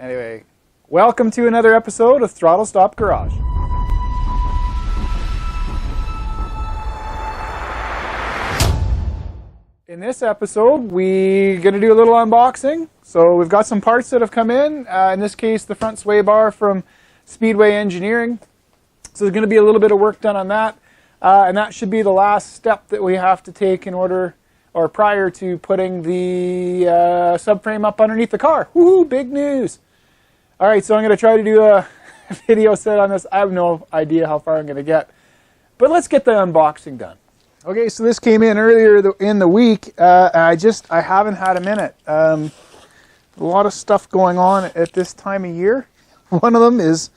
Anyway, welcome to another episode of Throttle Stop Garage. In this episode, we're going to do a little unboxing. So we've got some parts that have come in this case, the front sway bar from Speedway Engineering. So there's going to be a little bit of work done on that. And that should be the last step that we have to take in order, or prior to putting the subframe up underneath the car. Woohoo, big news. All right, so I'm going to try to do a video set on this. I have no idea how far I'm going to get. But let's get the unboxing done. Okay, so this came in earlier in the week. I haven't had a minute. A lot of stuff going on at this time of year. One of them is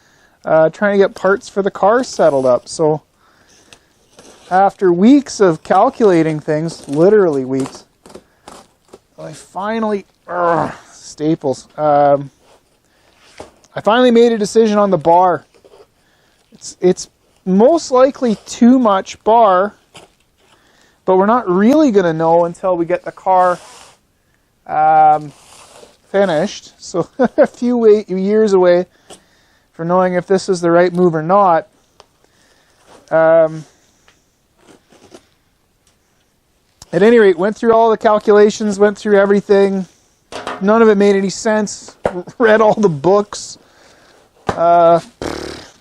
trying to get parts for the car settled up. So after weeks of calculating things, literally weeks, I finally, staples. I finally made a decision on the bar. It's most likely too much bar, but we're not really going to know until we get the car finished. So a few years away from knowing if this is the right move or not. At any rate, went through all the calculations, went through everything. None of it made any sense. Read all the books.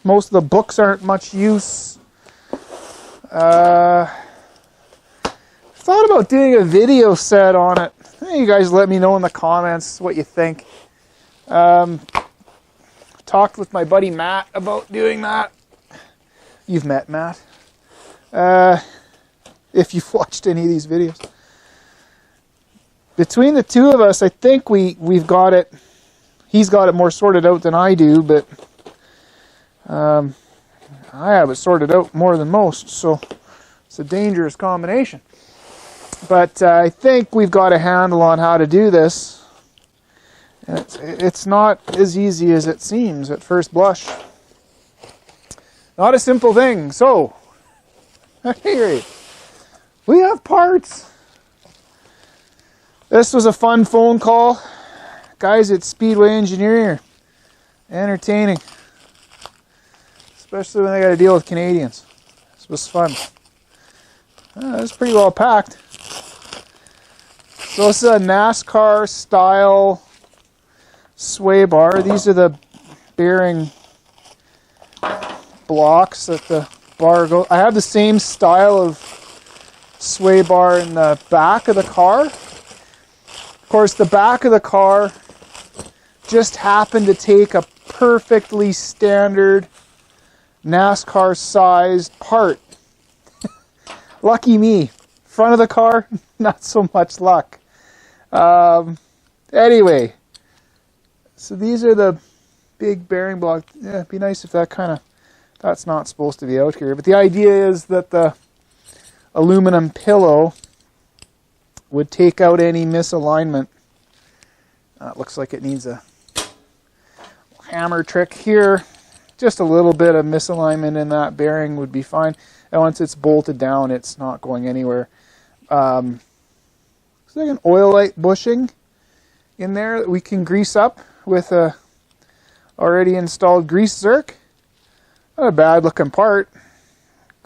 Most of the books aren't much use. Thought about doing a video set on it. You guys let me know in the comments what you think. Talked with my buddy Matt about doing that. You've met Matt. If you've watched any of these videos. Between the two of us, I think we've got it. He's got it more sorted out than I do, but I have it sorted out more than most, so it's a dangerous combination. But I think we've got a handle on how to do this. And it's not as easy as it seems at first blush. Not a simple thing. So, here we have parts. This was a fun phone call. Guys at Speedway Engineering, entertaining. Especially when they got to deal with Canadians. This was fun. It was pretty well packed. So this is a NASCAR style sway bar. These are the bearing blocks that the bar goes. I have the same style of sway bar in the back of the car. Of course, the back of the car just happened to take a perfectly standard NASCAR sized part. Lucky me. Front of the car, not so much luck. Anyway, so these are the big bearing blocks. Yeah, it'd be nice if that's not supposed to be out here. But the idea is that the aluminum pillow would take out any misalignment. It looks like it needs a hammer trick here. Just a little bit of misalignment in that bearing would be fine. And once it's bolted down, it's not going anywhere. Looks like an oil light bushing in there that we can grease up with a already installed grease zerk. Not a bad looking part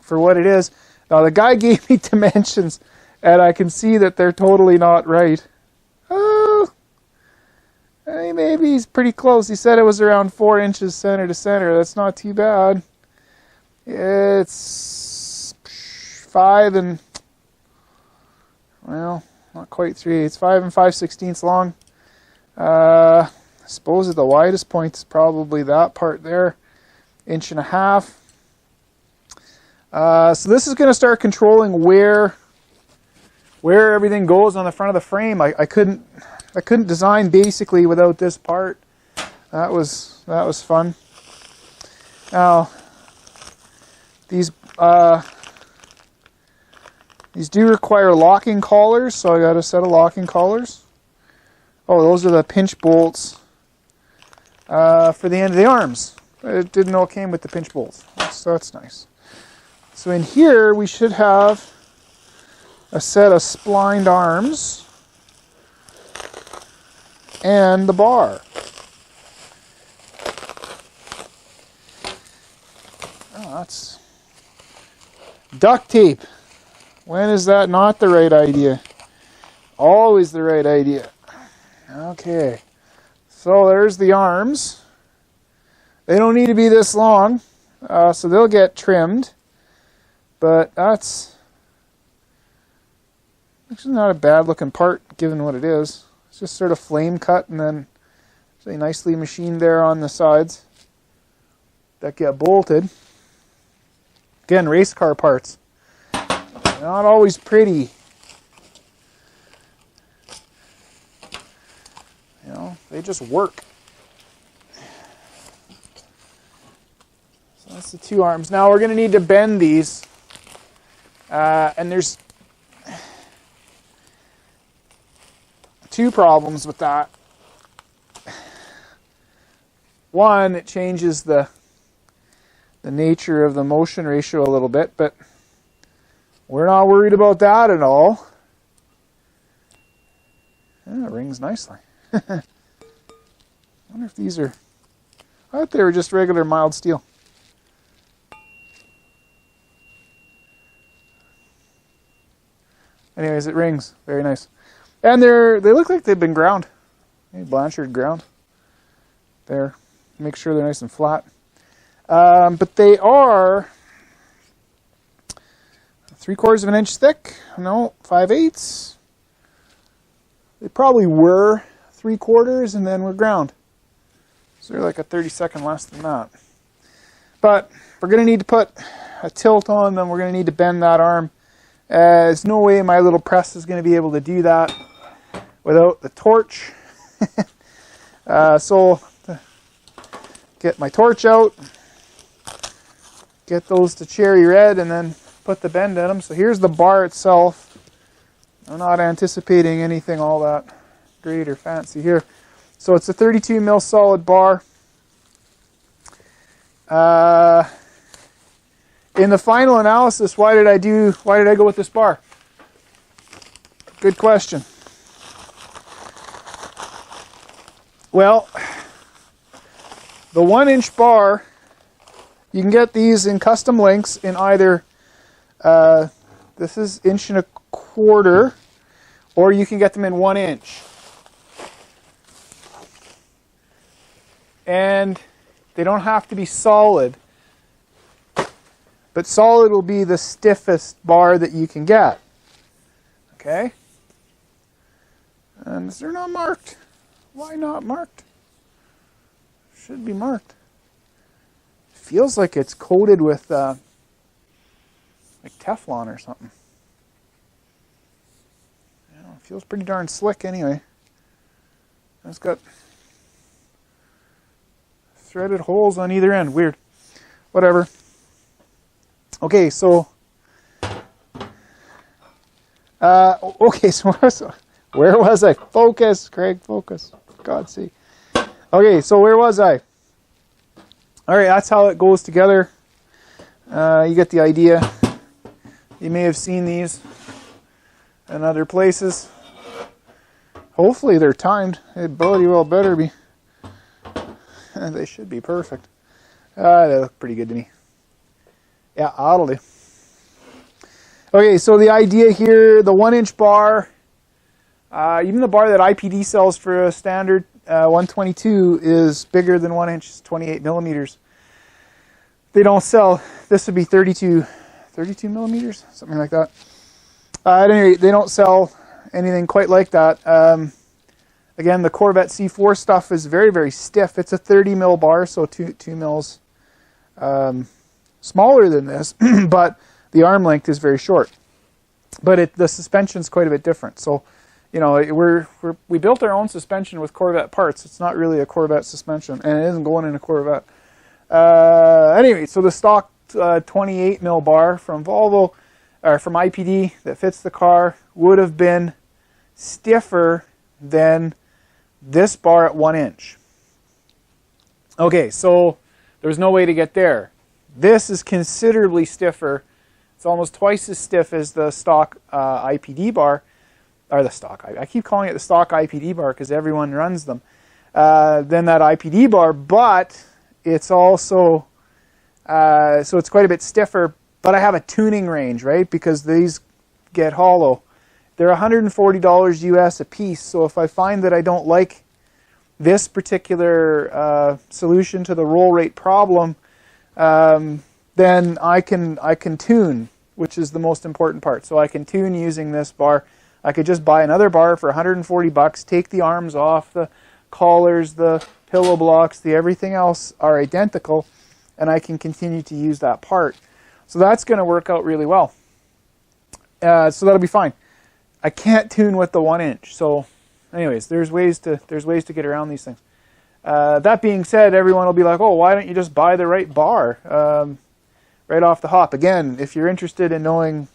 for what it is. Now the guy gave me dimensions and I can see that they're totally not right. Oh, maybe he's pretty close. He said it was around 4 inches center to center. That's not too bad. It's 5 and, well, not quite 3/8. It's 5 5/16 long. I suppose at the widest point is probably that part there, 1.5 inches. So this is going to start controlling where everything goes on the front of the frame. I couldn't design basically without this part. That was fun. Now these do require locking collars, so I got a set of locking collars. Oh, those are the pinch bolts for the end of the arms. I didn't know it came with the pinch bolts, so that's nice. So in here we should have a set of splined arms and the bar. That's duct tape. When is that not the right idea? Always the right idea. Okay, so there's the arms. They don't need to be this long, so they'll get trimmed. But that's actually not a bad looking part given what it is. It's just sort of flame cut and then actually nicely machined there on the sides that get bolted. Again, race car parts. Not always pretty. You know, they just work. So that's the two arms. Now we're going to need to bend these. And there's two problems with that. One, it changes the nature of the motion ratio a little bit, but we're not worried about that at all. Yeah, it rings nicely. I wonder if these are... I thought they were just regular mild steel. Anyways, it rings. Very nice. And they look like they've been ground. Blanchard ground. There. Make sure they're nice and flat. But they are 3/4 of an inch thick. No, 5/8. They probably were 3/4 and then were ground. So they're like a 32nd less than that. But we're going to need to put a tilt on them. We're going to need to bend that arm. There's no way my little press is going to be able to do that without the torch. So get my torch out, get those to cherry red, and then put the bend in them. So here's the bar itself. I'm not anticipating anything all that great or fancy here. So it's a 32 mil solid bar. In the final analysis, why did I go with this bar? Good question. Well, the 1-inch bar, you can get these in custom lengths in either, this is 1.25 inches, or you can get them in 1 inch. And they don't have to be solid. But solid will be the stiffest bar that you can get. Okay? And they're not marked. Why not marked? Should be marked. Feels like it's coated with like Teflon or something. You know, it feels pretty darn slick anyway. It's got threaded holes on either end. Weird. Whatever. Okay, so where was I? Focus, Craig, focus. For God's sake. Okay, so where was I? All right, that's how it goes together. You get the idea. You may have seen these in other places. Hopefully they're timed. They bloody well better be. They should be perfect. They look pretty good to me. Yeah, that'll do. Okay, so the idea here, the 1-inch bar, even the bar that IPD sells for a standard 122 is bigger than 1 inch, it's 28 millimeters. They don't sell, this would be 32 millimeters, something like that. At any rate, they don't sell anything quite like that. Again, the Corvette C4 stuff is very, very stiff. It's a 30 mil bar, so 2 mils smaller than this, but the arm length is very short. But the suspension's quite a bit different. So, you know, we built our own suspension with Corvette parts. It's not really a Corvette suspension, and it isn't going in a Corvette. Anyway, so the stock 28 mil bar from Volvo, or from IPD that fits the car would have been stiffer than this bar at 1 inch. Okay, so there's no way to get there. This is considerably stiffer. It's almost twice as stiff as the stock IPD bar, or the stock. I keep calling it the stock IPD bar because everyone runs them. Than that IPD bar, but it's also So it's quite a bit stiffer, but I have a tuning range, right? Because these get hollow. They're $140 US a piece. So if I find that I don't like this particular solution to the roll rate problem, then I can tune, which is the most important part. So I can tune using this bar. I could just buy another bar for 140 bucks, take the arms off, the collars, the pillow blocks, the everything else are identical, and I can continue to use that part. So that's going to work out really well. So that'll be fine. I can't tune with the 1 inch. So anyways, there's ways to get around these things. That being said, everyone will be like, oh, why don't you just buy the right bar right off the hop? Again, if you're interested in knowing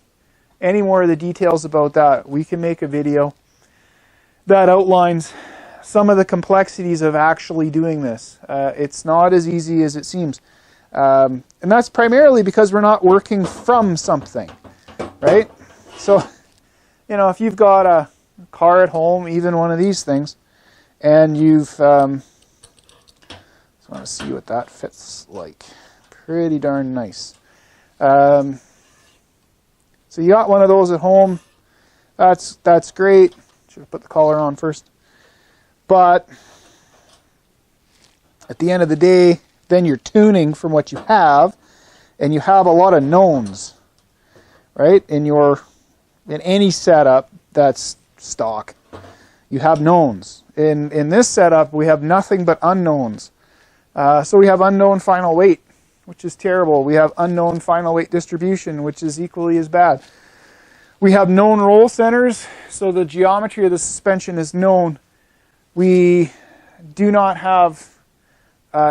any more of the details about that, we can make a video that outlines some of the complexities of actually doing this. It's not as easy as it seems. And that's primarily because we're not working from something, right? So, you know, if you've got a car at home, even one of these things, and you've, just want to see what that fits like. Pretty darn nice. So you got one of those at home. That's great. Should have put the collar on first. But at the end of the day, then you're tuning from what you have, and you have a lot of knowns, right? In any setup that's stock, you have knowns. In this setup, we have nothing but unknowns. So we have unknown final weight, which is terrible. We have unknown final weight distribution, which is equally as bad. We have known roll centers, so the geometry of the suspension is known. We do not have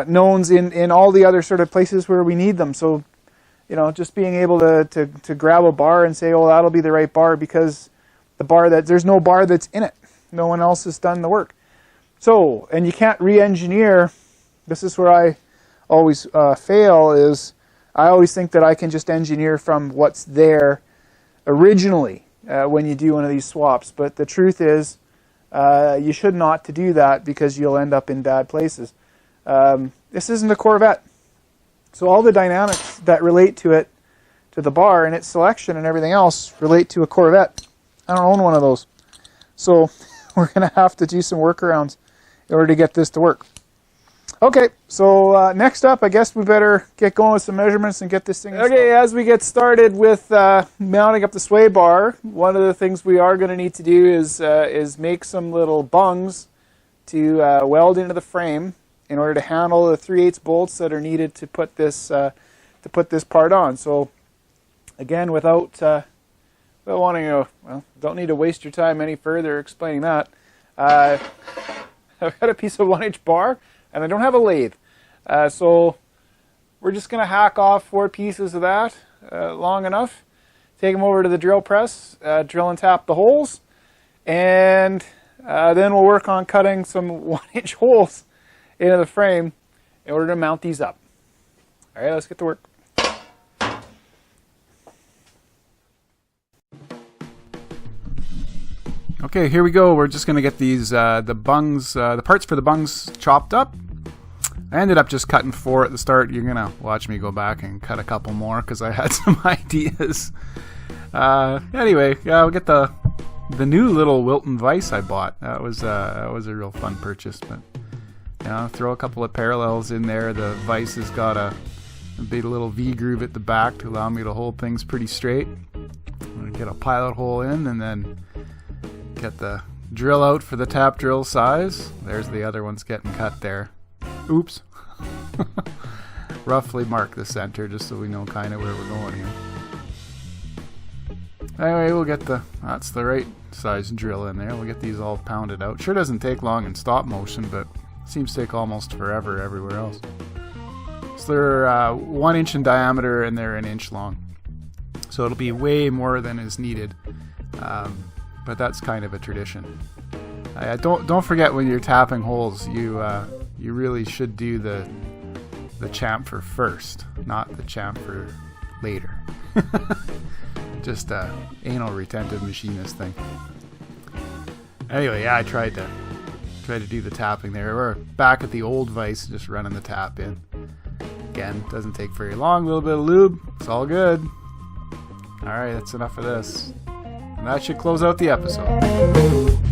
knowns in all the other sort of places where we need them. So, you know, just being able to grab a bar and say, oh, that'll be the right bar, because there's no bar that's in it. No one else has done the work. So, and you can't re-engineer. This is where I always fail, is I always think that I can just engineer from what's there originally when you do one of these swaps. But the truth is, you should not to do that, because you'll end up in bad places. This isn't a Corvette. So all the dynamics that relate to it, to the bar and its selection and everything else, relate to a Corvette. I don't own one of those. So we're going to have to do some workarounds in order to get this to work. Okay, so next up, I guess we better get going with some measurements and get this thing installed. Okay, as we get started with mounting up the sway bar, one of the things we are going to need to do is make some little bungs to weld into the frame in order to handle the 3/8 bolts that are needed to put this part on. So again, without wanting to, well, don't need to waste your time any further explaining that. I've got a piece of 1-inch bar, and I don't have a lathe. So we're just going to hack off 4 pieces of that long enough, take them over to the drill press, drill and tap the holes, and then we'll work on cutting some 1-inch holes into the frame in order to mount these up. All right, let's get to work. Okay, here we go. We're just going to get these the bungs, the parts for the bungs chopped up. I ended up just cutting 4 at the start. You're going to watch me go back and cut a couple more because I had some ideas. Anyway, we'll get the new little Wilton vise I bought. That was a real fun purchase. But you know, throw a couple of parallels in there. The vise has got a big little V groove at the back to allow me to hold things pretty straight. I'm going to get a pilot hole in, and then get the drill out for the tap drill size. There's the other ones getting cut there. Oops. Roughly mark the center just so we know kind of where we're going here. Anyway, we'll get that's the right size drill in there. We'll get these all pounded out. Sure doesn't take long in stop motion, but seems to take almost forever everywhere else. So they're 1 inch in diameter and they're 1 inch long. So it'll be way more than is needed. But that's kind of a tradition. Don't forget, when you're tapping holes, you really should do the chamfer first, not the chamfer later. Just a anal retentive machinist thing. Anyway, yeah, I tried to do the tapping there. We're back at the old vise, just running the tap in. Again, doesn't take very long. A little bit of lube. It's all good. Alright, that's enough of this. And that should close out the episode.